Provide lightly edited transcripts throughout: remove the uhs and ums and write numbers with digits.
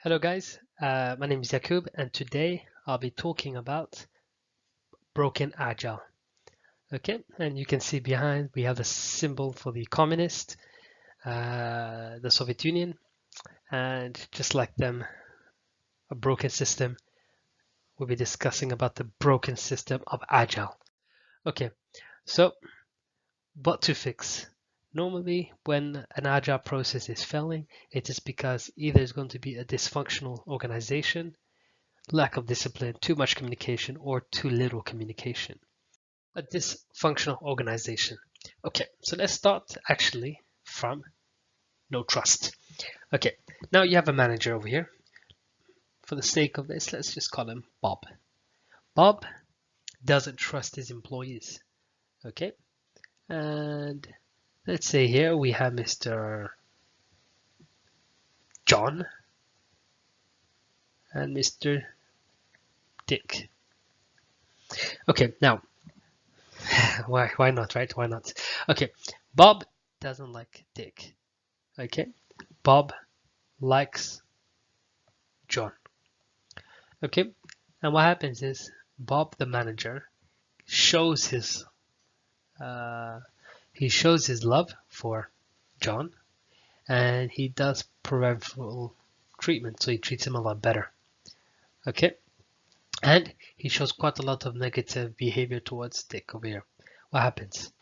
Hello guys, my name is Jakub and today I'll be talking about broken Agile. Okay, and you can see behind we have the symbol for the communist, the Soviet Union, and just like them, a broken system. We'll be discussing about the broken system of Agile. Okay, so what to fix? Normally, when an Agile process is failing, it is because either it's going to be a dysfunctional organization, lack of discipline, too much communication, or too little communication. A dysfunctional organization. Okay, so let's start actually from no trust. Okay, now you have a manager over here. For the sake of this, let's just call him Bob. Bob doesn't trust his employees. Okay, and let's say here we have Mr. John and Mr. Dick. Okay, now why not, right? Why not? Okay, Bob doesn't like Dick. Okay, Bob likes John. Okay, and what happens is Bob, the manager, shows his uh, he shows his love for John, and he does parental treatment, so he treats him a lot better. Okay, and he shows quite a lot of negative behavior towards Dick over here. What happens?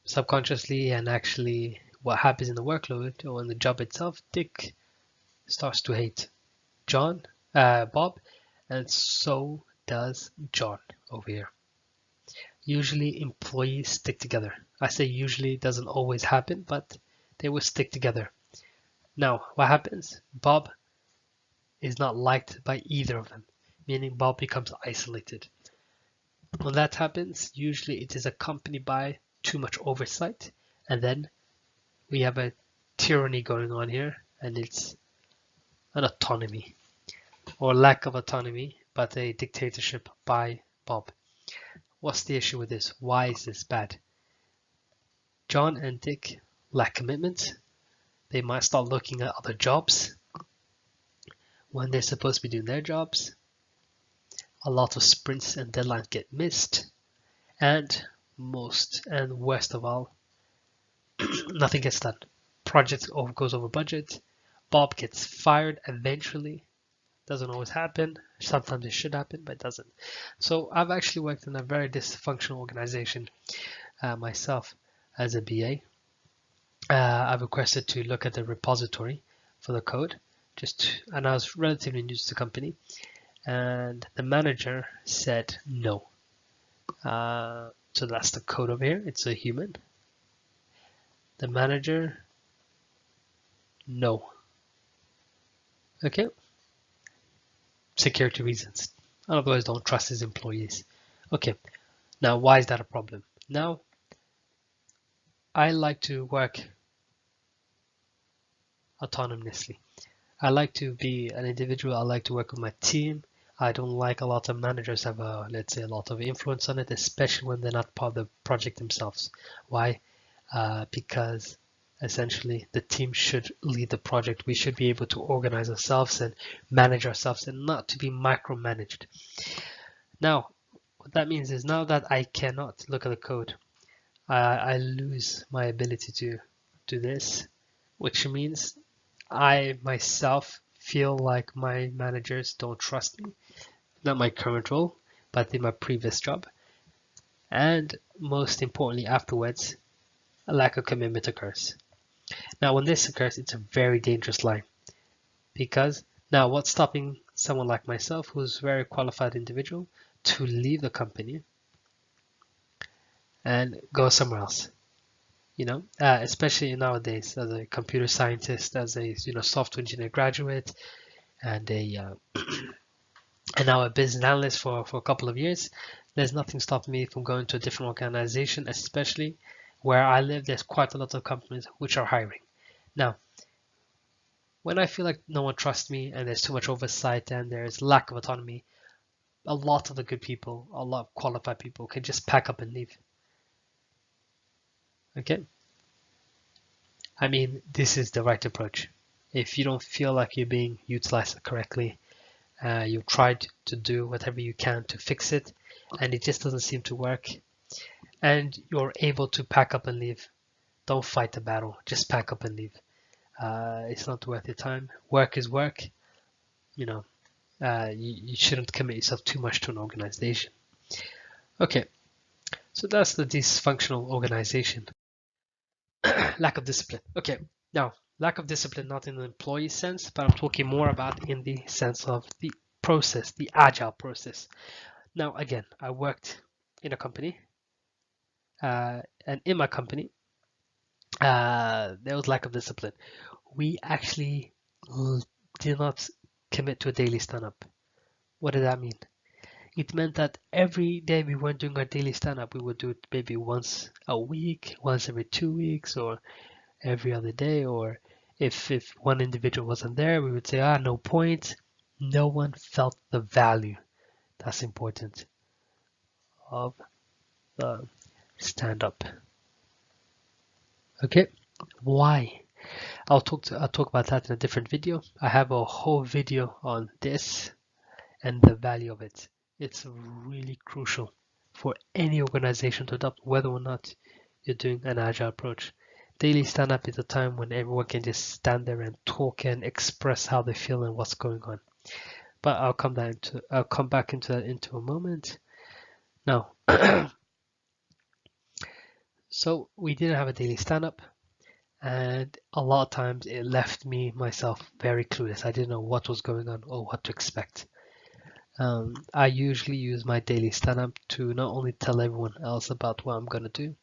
Subconsciously and actually, what happens in the workload or in the job itself, Dick starts to hate Bob, and so does John over here. Usually employees stick together. I say usually, it doesn't always happen, but they will stick together. Now, what happens? Bob is not liked by either of them, meaning Bob becomes isolated. When that happens, usually it is accompanied by too much oversight, and then we have a tyranny going on here, and it's an autonomy, or lack of autonomy, but a dictatorship by Bob. What's the issue with this? Why is this bad? John and Dick lack commitment. They might start looking at other jobs when they're supposed to be doing their jobs. A lot of sprints and deadlines get missed. And most and worst of all, nothing gets done. Project goes over budget. Bob gets fired eventually. Doesn't always happen. Sometimes it should happen, but it doesn't. So I've actually worked in a very dysfunctional organization myself as a BA. I've requested to look at the repository for the code, and I was relatively new to the company, and the manager said no. So that's the code over here. It's a human. The manager, no. Okay. Security reasons. Otherwise, don't trust his employees. Okay. Now, why is that a problem? Now, I like to work autonomously. I like to be an individual. I like to work with my team. I don't like a lot of managers have let's say a lot of influence on it, especially when they're not part of the project themselves. Why? Because essentially the team should lead the project. We should be able to organize ourselves and manage ourselves and not to be micromanaged. Now, what that means is now that I cannot look at the code, I lose my ability to do this, which means I myself feel like my managers don't trust me. Not my current role, but in my previous job. And most importantly, afterwards, a lack of commitment occurs. Now, when this occurs, it's a very dangerous line because now what's stopping someone like myself, who's a very qualified individual, to leave the company and go somewhere else? Especially nowadays as a computer scientist, as a software engineer graduate, and and now a business analyst for a couple of years. There's nothing stopping me from going to a different organization, especially where I live. There's quite a lot of companies which are hiring. Now, when I feel like no one trusts me and there's too much oversight and there's lack of autonomy, a lot of the good people, a lot of qualified people can just pack up and leave. Okay? I mean, this is the right approach. If you don't feel like you're being utilized correctly, you've tried to do whatever you can to fix it, and it just doesn't seem to work, and you're able to pack up and leave. Don't fight the battle. Just pack up and leave. It's not worth your time. Work is work. You know, you shouldn't commit yourself too much to an organization. Okay, so that's the dysfunctional organization. Lack of discipline. Okay, now lack of discipline not in the employee sense, but I'm talking more about in the sense of the process, the agile process. Now again, I worked in a company, and in my company, there was lack of discipline. We actually did not commit to a daily stand-up. What did that mean? It meant that every day we weren't doing our daily stand-up. We would do it maybe once a week, once every 2 weeks, or every other day. Or if one individual wasn't there, we would say, no point. No one felt the value. That's important of the stand-up. Okay, why? I'll talk about that in a different video. I have a whole video on this and the value of it. It's really crucial for any organization to adopt, whether or not you're doing an agile approach. Daily stand-up is a time when everyone can just stand there and talk and express how they feel and what's going on. But I'll come back into that into a moment. Now, so we didn't have a daily stand-up, and a lot of times it left me myself very clueless. I didn't know what was going on or what to expect. I usually use my daily stand-up to not only tell everyone else about what I'm going to do,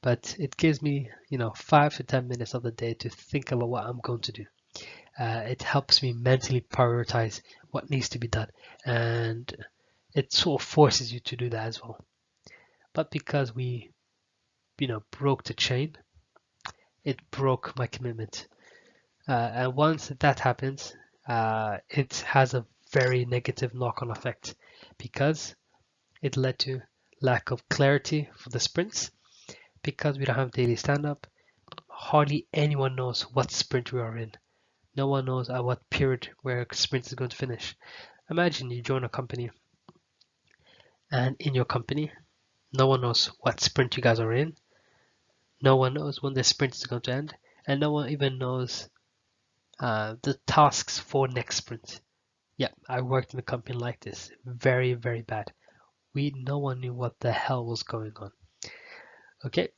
but it gives me, 5 to 10 minutes of the day to think about what I'm going to do. It helps me mentally prioritize what needs to be done, and it sort of forces you to do that as well. But because we, broke the chain, it broke my commitment. And once that happens, it has a very negative knock-on effect because it led to lack of clarity for the sprints. Because we don't have daily stand-up, hardly anyone knows what sprint we are in. No one knows at what period where a sprint is going to finish. Imagine you join a company, and in your company, no one knows what sprint you guys are in. No one knows when the sprint is going to end, and no one even knows the tasks for next sprint. Yeah, I worked in a company like this. Very, very bad. No one knew what the hell was going on. Okay.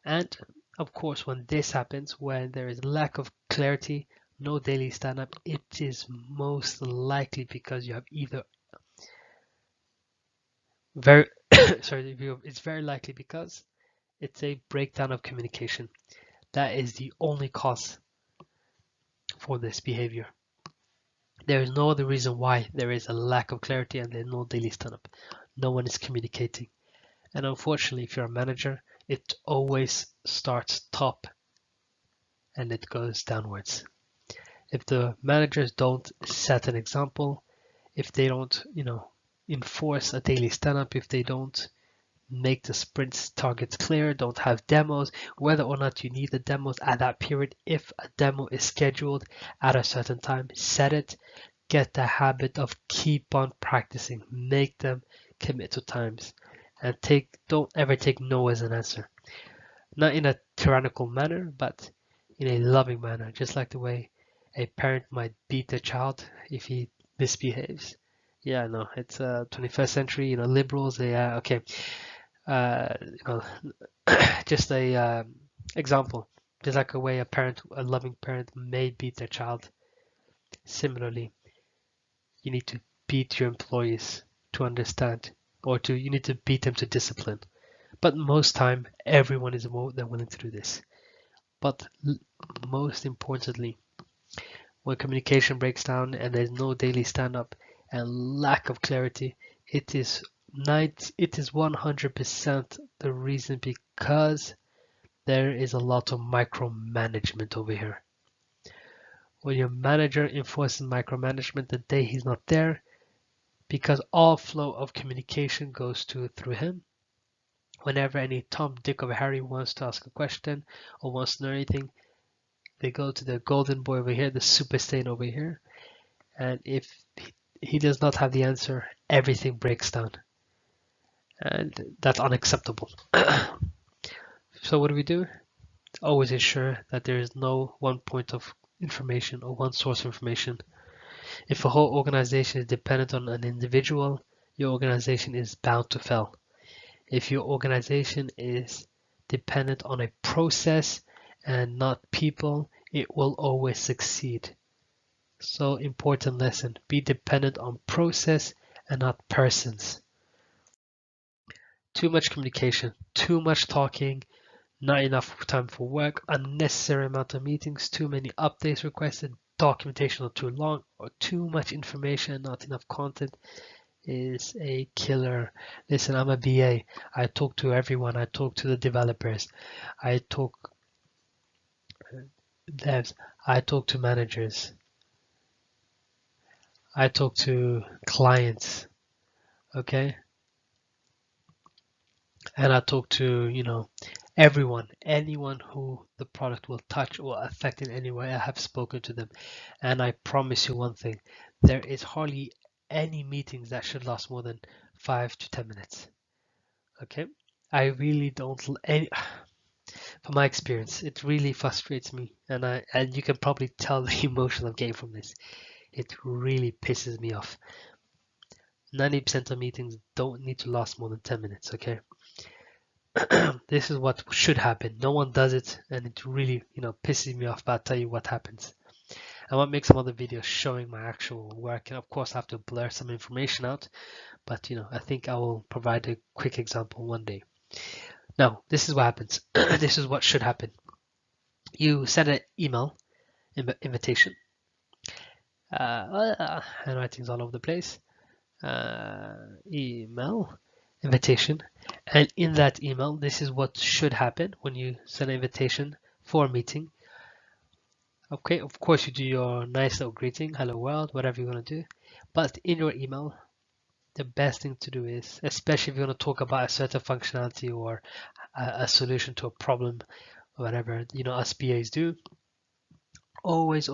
And of course, when this happens, when there is lack of clarity, no daily stand-up, it is most likely because you have either very sorry, it's very likely because it's a breakdown of communication. That is the only cause for this behavior. There is no other reason why there is a lack of clarity and there's no daily stand-up. No one is communicating. And unfortunately, if you're a manager, it always starts top and it goes downwards. If the managers don't set an example, if they don't, enforce a daily stand-up, if they don't make the sprints targets clear, don't have demos, whether or not you need the demos at that period, if a demo is scheduled at a certain time, set it, get the habit of keep on practicing, make them commit to times, and don't ever take no as an answer. Not in a tyrannical manner, but in a loving manner, just like the way a parent might beat their child if he misbehaves. Yeah, no, it's 21st century, liberals, okay. Uh, you know, just a example, just like a way a loving parent may beat their child. Similarly, you need to beat your employees to understand, or you need to beat them to discipline. But most time, everyone is more than willing to do this. But most importantly, when communication breaks down and there's no daily stand-up and lack of clarity, it is 100% the reason because there is a lot of micromanagement over here. When your manager enforces micromanagement the day he's not there, because all flow of communication goes through him. Whenever any Tom, Dick, or Harry wants to ask a question or wants to know anything, They go to the golden boy over here, the super stain over here, and if he does not have the answer, everything breaks down, and that's unacceptable. So what do? Always ensure that there is no one point of information or one source of information. If a whole organization is dependent on an individual, your organization is bound to fail. If your organization is dependent on a process and not people, it will always succeed. So important lesson, be dependent on process and not persons. Too much communication, too much talking, not enough time for work, unnecessary amount of meetings, too many updates requested, documentation are too long, or too much information, not enough content is a killer. Listen, I'm a BA. I talk to everyone. I talk to the developers. I talk devs. I talk to managers. I talk to clients. Okay? And I talk to, everyone, anyone who the product will touch or affect in any way. I have spoken to them. And I promise you one thing, there is hardly any meetings that should last more than 5 to 10 minutes. Okay? I really don't any from my experience, it really frustrates me, and you can probably tell the emotion I'm getting from this. It really pisses me off. 90% of meetings don't need to last more than 10 minutes, okay? This is what should happen. No one does it, and it really, pisses me off, but I'll tell you what happens. I might make some other videos showing my actual work, and of course I have to blur some information out, but I think I will provide a quick example one day. Now, this is what happens. This is what should happen. You send an email invitation. Handwriting's all over the place. Email invitation, and in that email, this is what should happen when you send an invitation for a meeting. Okay, of course you do your nice little greeting, hello world, whatever you want to do, but in your email, the best thing to do is, especially if you want to talk about a certain functionality or a solution to a problem, or whatever, us BAs do, always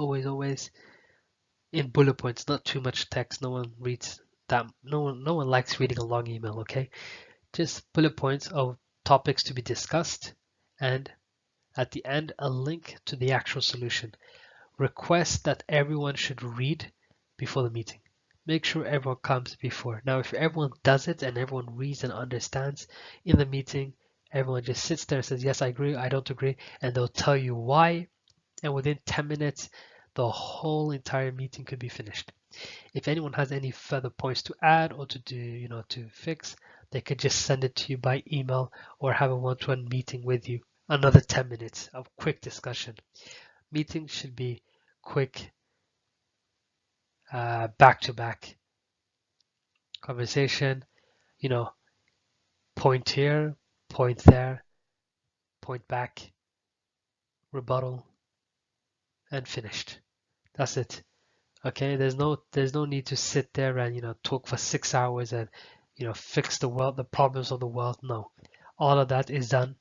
in bullet points, not too much text. No one reads that. No one likes reading a long email. Okay, just bullet points of topics to be discussed, and at the end, a link to the actual solution. Request that everyone should read before the meeting. Make sure everyone comes before. Now, if everyone does it and everyone reads and understands in the meeting, everyone just sits there and says, yes, I agree, I don't agree, and they'll tell you why. And within 10 minutes, the whole entire meeting could be finished. If anyone has any further points to add or to do, to fix, they could just send it to you by email or have a one-to-one meeting with you. Another 10 minutes of quick discussion. Meetings should be quick, back-to-back conversation, point here, point there, point back, rebuttal, and finished. That's it. Okay, there's no need to sit there and talk for 6 hours and fix the problems of the world. No, all of that is done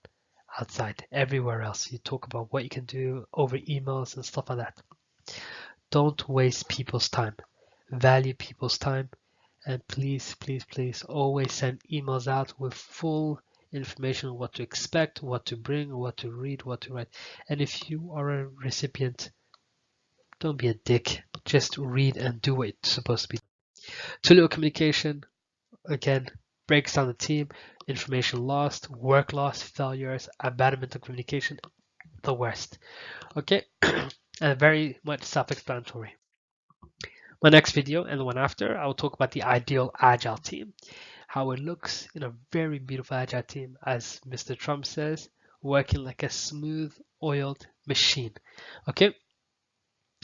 outside, everywhere else. You talk about what you can do over emails and stuff like that. Don't waste people's time. Value people's time, and please, please, please always send emails out with full information on what to expect, what to bring, what to read, what to write. And if you are a recipient, don't be a dick. Just read and do what it's supposed to be. Too little communication, again, breaks down the team, information lost, work loss, failures, abandonment of communication, the worst. Okay, and very much self-explanatory. My next video and the one after, I will talk about the ideal Agile team, how it looks in a very beautiful Agile team, as Mr. Trump says, working like a smooth oiled machine. Okay,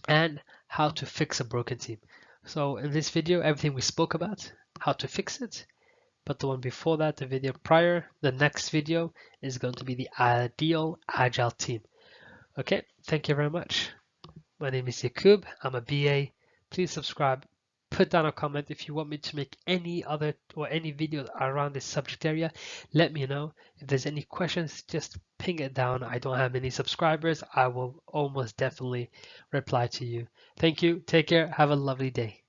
and how to fix a broken team. So in this video, everything we spoke about, how to fix it, but the one before that, the video prior, the next video is going to be the ideal Agile team. Okay, thank you very much. My name is Yakub, I'm a BA. Please subscribe, put down a comment. If you want me to make any other or any videos around this subject area, let me know. If there's any questions, just ping it down. I don't have many subscribers. I will almost definitely reply to you. Thank you. Take care. Have a lovely day.